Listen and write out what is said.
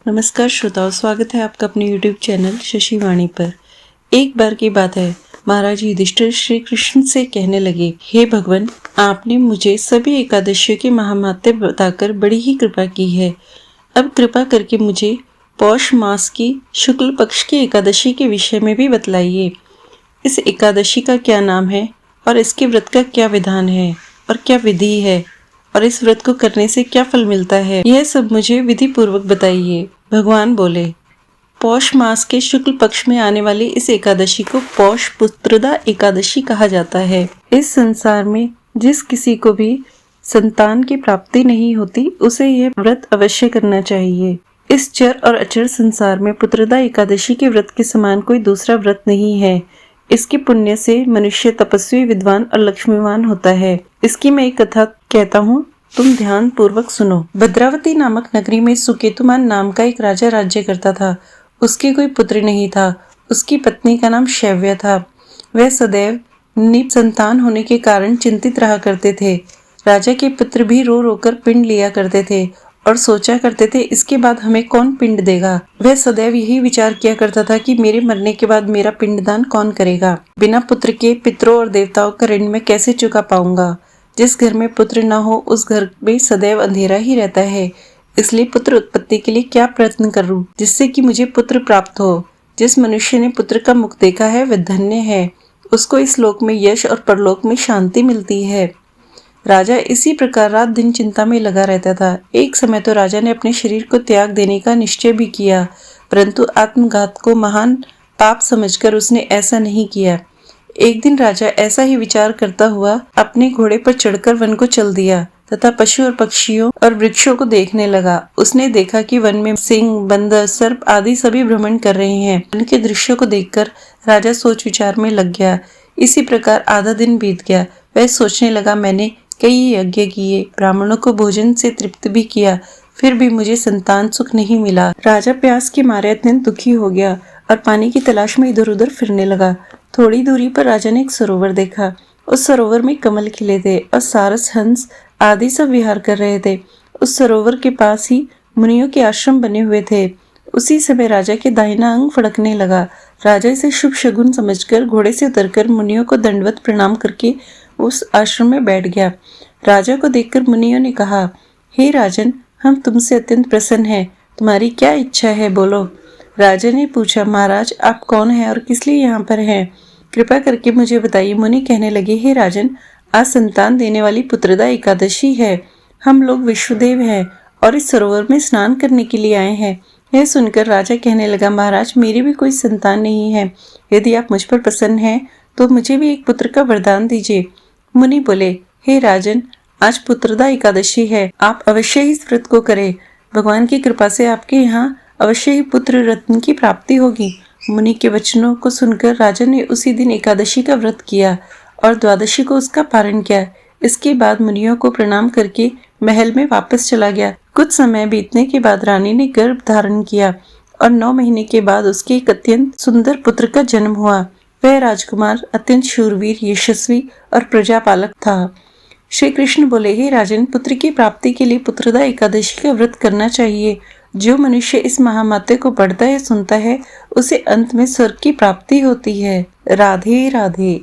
नमस्कार श्रोताओं, स्वागत है आपका अपने YouTube चैनल शशि वाणी पर। एक बार की बात है, महाराज युधिष्ठिर श्री कृष्ण से कहने लगे, हे भगवान, आपने मुझे सभी एकादशियों के महात्म्य बताकर बड़ी ही कृपा की है। अब कृपा करके मुझे पौष मास की शुक्ल पक्ष की एकादशी के विषय में भी बतलाइए। इस एकादशी का क्या नाम है और इसके व्रत का क्या विधान है और क्या विधि है और इस व्रत को करने से क्या फल मिलता है, यह सब मुझे विधि पूर्वक बताइए। भगवान बोले, पौष मास के शुक्ल पक्ष में आने वाली इस एकादशी को पौष पुत्रदा एकादशी कहा जाता है। इस संसार में जिस किसी को भी संतान की प्राप्ति नहीं होती, उसे यह व्रत अवश्य करना चाहिए। इस चर और अचर संसार में पुत्रदा एकादशी के व्रत के समान कोई दूसरा व्रत नहीं है। इसके पुण्य से मनुष्य तपस्वी, विद्वान और लक्ष्मीवान होता है। इसकी मैं एक कथा कहता हूँ, तुम ध्यान पूर्वक सुनो। भद्रावती नामक नगरी में सुकेतुमान नाम का एक राजा राज्य करता था। उसके कोई पुत्र नहीं था। उसकी पत्नी का नाम शैव्या था। वह सदैव निसंतान होने के कारण चिंतित रहा करते थे। राजा के पुत्र भी रो रो कर पिंड लिया करते थे और सोचा करते थे, इसके बाद हमें कौन पिंड देगा। वह सदैव यही विचार किया करता था कि मेरे मरने के बाद मेरा पिंडदान कौन करेगा। बिना पुत्र के पितरों और देवताओं का ऋण मैं कैसे चुका पाऊंगा। जिस घर में पुत्र न हो उस घर में सदैव अंधेरा ही रहता है। इसलिए पुत्र उत्पत्ति के लिए क्या प्रयत्न करूं जिससे कि मुझे पुत्र प्राप्त हो। जिस मनुष्य ने पुत्र का मुख देखा है वह धन्य है। उसको इस लोक में यश और परलोक में शांति मिलती है। राजा इसी प्रकार रात दिन चिंता में लगा रहता था। एक समय तो राजा ने अपने शरीर को त्याग देने का निश्चय भी किया, परंतु आत्मघात को महान पाप समझकर उसने ऐसा नहीं किया। एक दिन राजा ऐसा ही विचार करता हुआ अपने घोड़े पर चढ़कर वन को चल दिया तथा पशु और पक्षियों और वृक्षों को देखने लगा। उसने देखा कि वन में सिंह, बंदर, सर्प आदि सभी भ्रमण कर रहे हैं। उनके दृश्यों को देखकर राजा सोच विचार में लग गया। इसी प्रकार आधा दिन बीत गया। वह सोचने लगा, मैंने कई यज्ञ किए, ब्राह्मणों को भोजन से तृप्त भी किया, फिर भी मुझे संतान सुख नहीं मिला। राजा प्यास के मारे अत्यंत दुखी हो गया और पानी की तलाश में इधर उधर फिरने लगा। थोड़ी दूरी पर राजा ने एक सरोवर देखा। उस सरोवर में कमल खिले थे और सारस, हंस आदि सब विहार कर रहे थे। उस सरोवर के पास ही मुनियों के आश्रम बने हुए थे। उसी समय राजा के दाहिना अंग फड़कने लगा। राजा इसे शुभ शगुन समझकर घोड़े से उतरकर मुनियों को दंडवत प्रणाम करके उस आश्रम में बैठ गया। राजा को देखकर मुनियों ने कहा, हे राजन, हम तुमसे अत्यंत प्रसन्न हैं। तुम्हारी क्या इच्छा है, बोलो। राजा ने पूछा, महाराज, आप कौन हैं और किस लिए यहाँ पर हैं? कृपा करके मुझे बताइए। मुनि कहने लगे, हे राजन, आज संतान देने वाली पुत्रदा एकादशी है। हम लोग विश्वदेव हैं और इस सरोवर में स्नान करने के लिए आए हैं। यह सुनकर राजा कहने लगा, महाराज, मेरी भी कोई संतान नहीं है। यदि आप मुझ पर प्रसन्न हैं तो मुझे भी एक पुत्र का वरदान दीजिए। मुनि बोले, हे राजन, आज पुत्रदा एकादशी है, आप अवश्य ही इस व्रत को करें। भगवान की कृपा से आपके यहाँ अवश्य ही पुत्र रत्न की प्राप्ति होगी। मुनि के वचनों को सुनकर राजा ने उसी दिन एकादशी का व्रत किया और द्वादशी को उसका पारण किया। इसके बाद मुनियों को प्रणाम करके महल में वापस चला गया। कुछ समय बीतने के बाद रानी ने गर्भ धारण किया और 9 महीने के बाद उसके एक अत्यंत सुंदर पुत्र का जन्म हुआ। वह राजकुमार अत्यंत शूरवीर, यशस्वी और प्रजापालक था। श्री कृष्ण बोले, हे राजन, पुत्र की प्राप्ति के लिए पुत्रदा एकादशी का व्रत करना चाहिए। जो मनुष्य इस महामाते को पढ़ता है, सुनता है, उसे अंत में स्वर्ग की प्राप्ति होती है। राधे राधे।